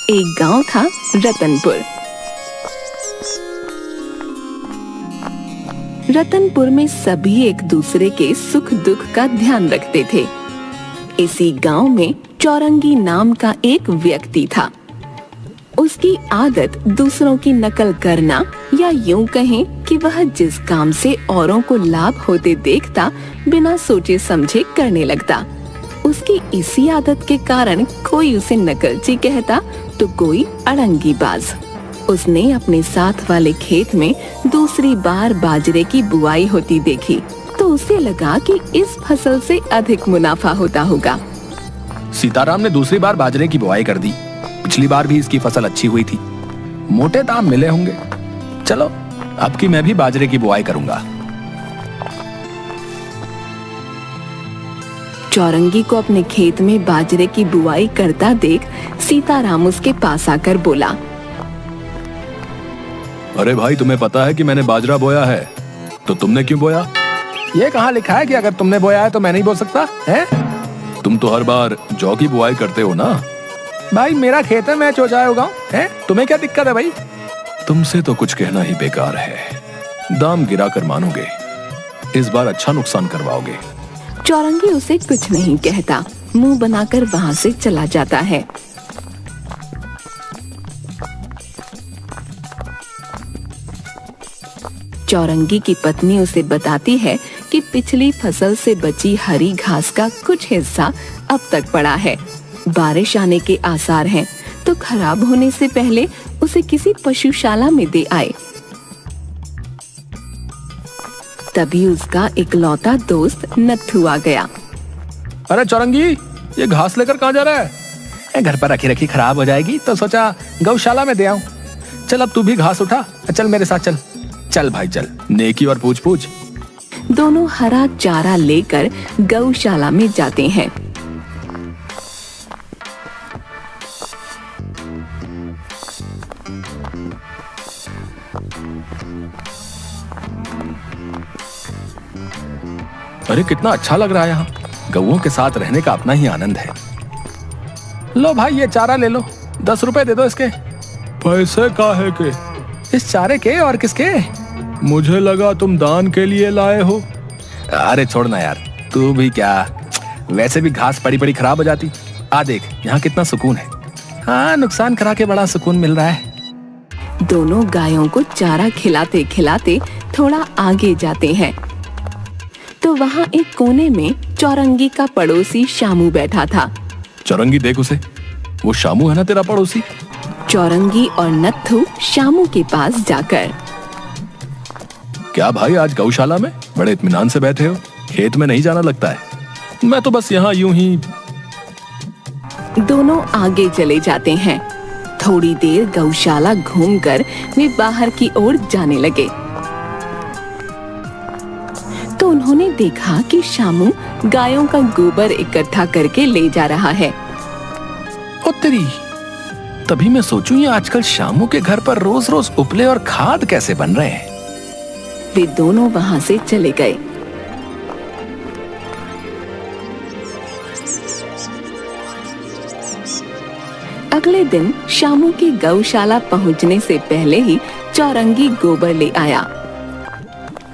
एक गांव था रतनपुर। रतनपुर में सभी एक दूसरे के सुख दुख का ध्यान रखते थे। इसी गांव में चौरंगी नाम का एक व्यक्ति था। उसकी आदत दूसरों की नकल करना, या यूं कहें कि वह जिस काम से औरों को लाभ होते देखता बिना सोचे समझे करने लगता। उसकी इसी आदत के कारण कोई उसे नकलची कहता तो कोई अड़ंगीबाज। उसने अपने साथ वाले खेत में दूसरी बार बाजरे की बुआई होती देखी तो उसे लगा कि इस फसल से अधिक मुनाफा होता होगा। सीताराम ने दूसरी बार बाजरे की बुआई कर दी। पिछली बार भी इसकी फसल अच्छी हुई थी, मोटे दाम मिले होंगे। चलो अब की मैं भी बाजरे की बुआई करूंगा। चौरंगी को अपने खेत में बाजरे की बुआई करता देख सीताराम उसके पास आकर बोला, अरे भाई, तुम्हें पता है कि मैंने बाजरा बोया है, तो तुमने क्यों बोया? ये कहाँ लिखा है कि अगर तुमने बोया है तो मैं नहीं बो सकता है? तुम तो हर बार जौ की बुआई करते हो ना। भाई मेरा खेत है, मैं चौचाए उगाऊं है, तुम्हें क्या दिक्कत है भाई? तुमसे तो कुछ कहना ही बेकार है। दाम गिरा कर मानोगे, इस बार अच्छा नुकसान करवाओगे। चौरंगी उसे कुछ नहीं कहता, मुंह बनाकर वहाँ से चला जाता है। चौरंगी की पत्नी उसे बताती है कि पिछली फसल से बची हरी घास का कुछ हिस्सा अब तक पड़ा है। बारिश आने के आसार हैं, तो खराब होने से पहले उसे किसी पशुशाला में दे आए। तभी उसका इकलौता दोस्त नत्थू आ गया। अरे चौरंगी, ये घास लेकर कहाँ जा रहा है? घर पर रखी रखी खराब हो जाएगी तो सोचा गौशाला में दे आऊं। चल अब तू भी घास उठा, चल मेरे साथ चल। चल भाई चल, नेकी और पूछ पूछ। दोनों हरा चारा लेकर गौशाला में जाते हैं। अरे कितना अच्छा लग रहा है यहाँ। गौओं के साथ रहने का अपना ही आनंद है। लो भाई, ये चारा ले लो, 10 रुपए दे दो इसके। पैसे काहे के? इस चारे के और किसके? मुझे लगा तुम दान के लिए लाए हो। अरे छोड़ना यार, तू भी क्या, वैसे भी घास पड़ी पड़ी खराब हो जाती। आ देख यहाँ कितना सुकून है। हाँ, नुकसान करा के बड़ा सुकून मिल रहा है। दोनों गायों को चारा खिलाते खिलाते थोड़ा आगे जाते हैं तो वहाँ एक कोने में चौरंगी का पड़ोसी शामू बैठा था। चौरंगी देख उसे, वो शामू है ना तेरा पड़ोसी? चौरंगी और नत्थू शामू के पास जाकर, क्या भाई आज गौशाला में बड़े इत्मीनान से बैठे हो? खेत में नहीं जाना लगता है? मैं तो बस यहाँ यूं ही। दोनों आगे चले जाते हैं। थोड़ी देर गौशाला घूमकर वे बाहर की ओर जाने लगे तो उन्होंने देखा कि शामू गायों का गोबर इकट्ठा करके ले जा रहा है। ओ तेरी, तभी मैं सोचूं ये आजकल शामू के घर पर रोज रोज उपले और खाद कैसे बन रहे हैं। वे दोनों वहां से चले गए। अगले दिन शामू की गौशाला पहुंचने से पहले ही चौरंगी गोबर ले आया।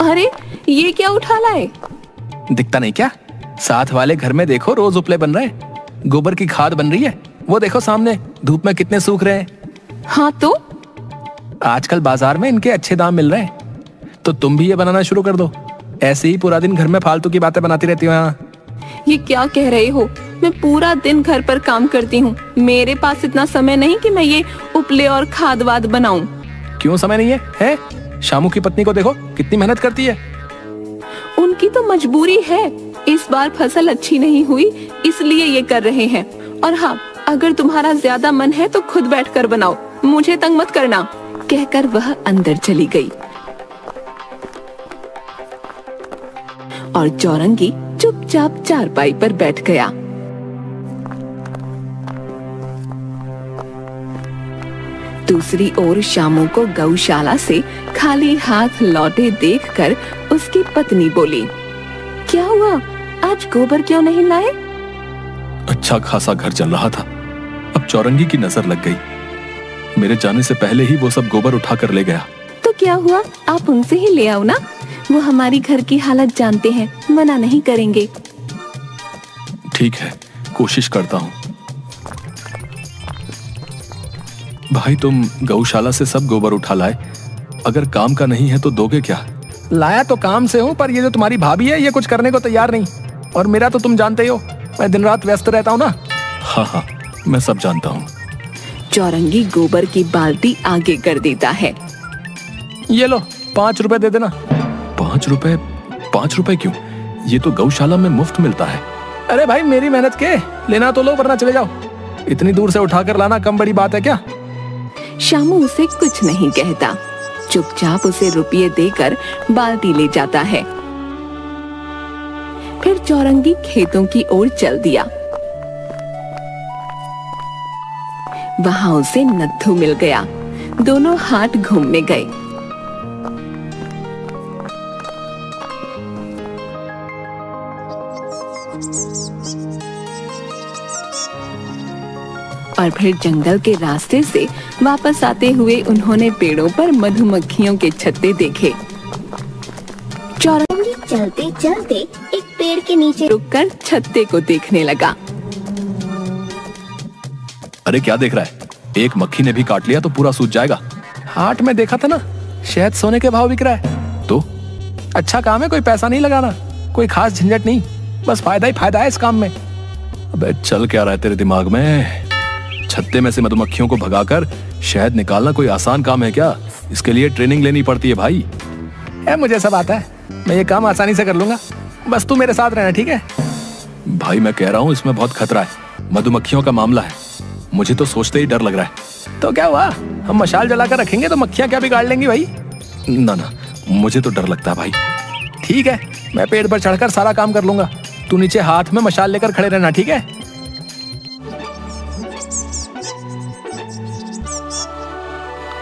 अरे ये क्या उठा लाए? दिखता नहीं क्या? साथ वाले घर में देखो, रोज उपले बन रहे हैं, गोबर की खाद बन रही है। वो देखो सामने धूप में कितने सूख रहे हैं। हाँ तो आजकल बाजार में इनके अच्छे दाम मिल रहे हैं, तो तुम भी ये बनाना शुरू कर दो। ऐसे ही पूरा दिन घर में फालतू की बातें बनाती रहती हो। यहाँ ये क्या कह रहे हो? मैं पूरा दिन घर पर काम करती हूँ, मेरे पास इतना समय नहीं कि मैं ये उपले और खाद वाद बनाऊं। क्यों समय नहीं है, है? शामू की पत्नी को देखो कितनी मेहनत करती है। उनकी तो मजबूरी है, इस बार फसल अच्छी नहीं हुई इसलिए ये कर रहे हैं। और हाँ, अगर तुम्हारा ज्यादा मन है तो खुद बैठकर बनाओ, मुझे तंग मत करना, कहकर वह अंदर चली गई। और चौरंगी चुपचाप चारपाई पर बैठ गया। दूसरी ओर शामू को गौशाला से खाली हाथ लौटे देखकर उसकी पत्नी बोली, क्या हुआ, आज गोबर क्यों नहीं लाए? अच्छा खासा घर चल रहा था, अब चौरंगी की नजर लग गई मेरे जाने से पहले ही वो सब गोबर उठा कर ले गया। तो क्या हुआ, आप उनसे ही ले आओ ना। वो हमारी घर की हालत जानते हैं, मना नहीं करेंगे। ठीक है, कोशिश करता हूँ। भाई तुम गौशाला से सब गोबर उठा लाए, अगर काम का नहीं है तो दोगे क्या? लाया तो काम से हूँ, पर ये जो तुम्हारी भाभी है ये कुछ करने को तैयार नहीं। और मेरा तो तुम जानते ही हो, मैं दिन रात व्यस्त रहता हूँ ना। हाँ हाँ, मैं सब जानता हूँ। चौरंगी गोबर की बाल्टी आगे कर देता है। ये लो 5 रुपए दे देना। 5 रुपए? 5 रुपए क्यों? ये तो गौशाला में मुफ्त मिलता है। अरे भाई मेरी मेहनत के, लेना तो लो वरना चले जाओ। इतनी दूर से उठाकर लाना कम बड़ी बात है क्या? शामू उसे कुछ नहीं कहता, चुपचाप उसे रुपये देकर बाल्टी ले जाता है। फिर चौरंगी खेतों की ओर चल दिया। वहां उसे नत्थू मिल गया। दोनों हाट घूमने गए। और फिर जंगल के रास्ते से वापस आते हुए उन्होंने पेड़ों पर मधुमक्खियों के छत्ते देखे। चौरंगी चलते चलते एक पेड़ के नीचे रुककर छत्ते को देखने लगा। अरे क्या देख रहा है? एक मक्खी ने भी काट लिया तो पूरा सूज जाएगा। हाट में देखा था ना, शहद सोने के भाव बिक रहा है। तो अच्छा काम है, कोई पैसा नहीं लगाना, कोई खास झंझट नहीं, बस फायदा ही फायदा है इस काम में। अबे चल क्या रहा है तेरे दिमाग में? छत्ते में से मधुमक्खियों को भगाकर शहद निकालना कोई आसान काम है क्या? इसके लिए ट्रेनिंग लेनी पड़ती है भाई। मुझे सब आता है, मैं ये काम आसानी से कर लूंगा, बस तू मेरे साथ रहना, ठीक है? भाई मैं कह रहा हूँ इसमें बहुत खतरा है, मधुमक्खियों का मामला है, मुझे तो सोचते ही डर लग रहा है। तो क्या हुआ, हम मशाल जलाकर रखेंगे तो मक्खियाँ क्या बिगाड़ लेंगी भाई? ना ना, मुझे तो डर लगता है भाई। ठीक है, मैं पेड़ पर चढ़कर सारा काम कर लूंगा, तू नीचे हाथ में मशाल लेकर खड़े रहना, ठीक है?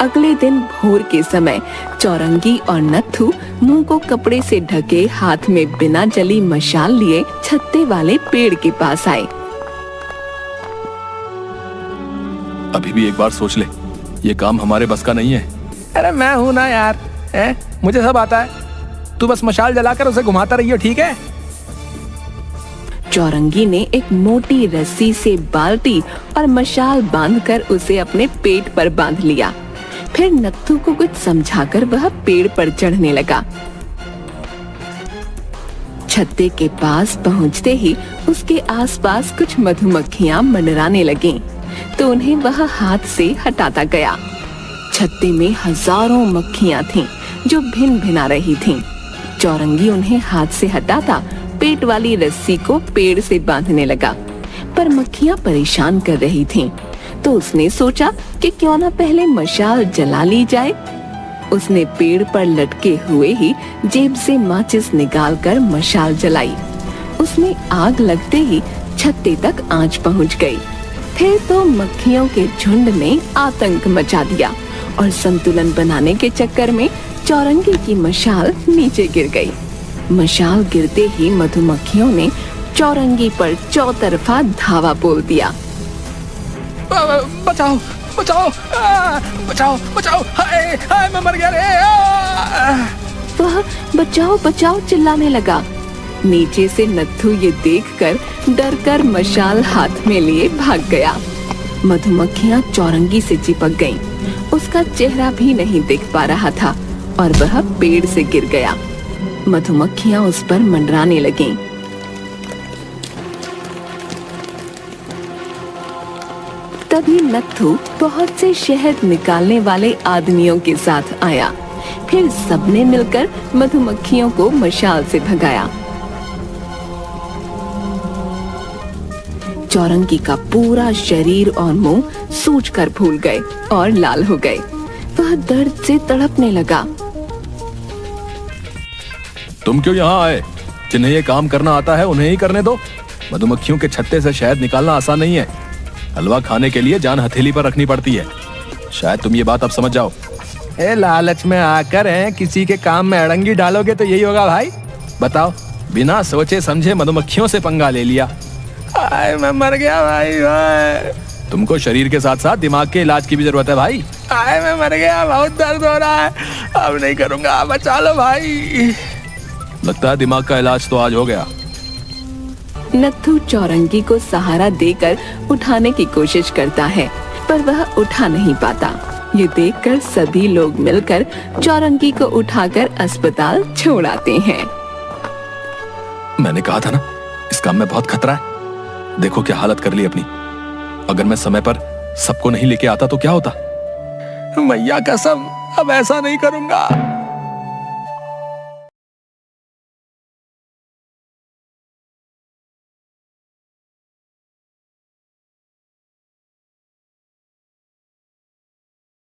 अगले दिन भोर के समय चौरंगी और नत्थू मुंह को कपड़े से ढके हाथ में बिना जली मशाल लिए छत्ते वाले पेड़ के पास आए। अभी भी एक बार सोच ले, ये काम हमारे बस का नहीं है। अरे मैं हूं ना यार, मुझे सब आता है, तू बस मशाल जलाकर उसे घुमाता रहियो, ठीक है? चौरंगी ने एक मोटी रस्सी से बाल्टी और मशाल बांधकर उसे अपने पेट पर बांध लिया। फिर नत्थू को कुछ समझाकर वह पेड़ पर चढ़ने लगा। छत्ते के पास पहुंचते ही उसके आसपास कुछ मधुमक्खियां मंडराने लगीं, तो उन्हें वह हाथ से हटाता गया। छत्ते में हजारों मक्खियां थीं, जो भिन भिना रही थीं। चौरंगी उन्हें हाथ से हटाता पेट वाली रस्सी को पेड़ से बांधने लगा, पर मक्खियां परेशान कर रही थीं। तो उसने सोचा कि क्यों ना पहले मशाल जला ली जाए। उसने पेड़ पर लटके हुए ही जेब से माचिस निकालकर मशाल जलाई। उसमें आग लगते ही छत्ते तक आंच पहुंच गई। फिर तो मक्खियों के झुंड ने आतंक मचा दिया और संतुलन बनाने के चक्कर में चौरंगी की मशाल नीचे गिर गई। मशाल गिरते ही मधुमक्खियों ने चौरंगी पर चौतरफा धावा बोल दिया। बचाओ बचाओ बचाओ बचाओ, हाय हाय मैं मर गया रे। वह बचाओ बचाओ चिल्लाने लगा। नीचे से नत्थू ये देखकर डरकर मशाल हाथ में लिए भाग गया। मधुमक्खियां चौरंगी से चिपक गईं। उसका चेहरा भी नहीं दिख पा रहा था और वह पेड़ से गिर गया। मधुमक्खियां उस पर मंडराने लगीं। तभी नत्थू बहुत से शहद निकालने वाले आदमियों के साथ आया। फिर सबने मिलकर मधुमक्खियों को मशाल से भगाया। चौरंगी का पूरा शरीर और मुंह सूजकर फूल गए और लाल हो गए। वह दर्द से तड़पने लगा। तुम क्यों यहाँ आए? जिन्हें ये काम करना आता है उन्हें ही करने दो। मधुमक्खियों के छत्ते से शहद निकालना आसान नहीं है। हलवा खाने के लिए जान हथेली पर रखनी पड़ती है। शायद तुम ये बात अब समझ जाओ। लालच में आकर किसी के काम में अड़ंगी डालोगे तो यही होगा भाई। बताओ, बिना सोचे समझे मधुमक्खियों से पंगा ले लिया। मैं मर गया भाई। तुमको शरीर के साथ साथ दिमाग के इलाज की भी जरूरत है भाई। आए मैं मर गया, बहुत दर्द हो रहा है, अब नहीं करूंगा, बचा लो भाई। लगता है दिमाग का इलाज तो आज हो गया। नत्थू चौरंगी को सहारा देकर उठाने की कोशिश करता है, पर वह उठा नहीं पाता। ये देखकर सभी लोग मिलकर चौरंगी को उठाकर अस्पताल छोड़ आते हैं। मैंने कहा था ना, इस काम में बहुत खतरा है। देखो क्या हालत कर ली अपनी। अगर मैं समय पर सबको नहीं लेके आता तो क्या होता। मैया कसम, अब ऐसा नहीं करूंगा।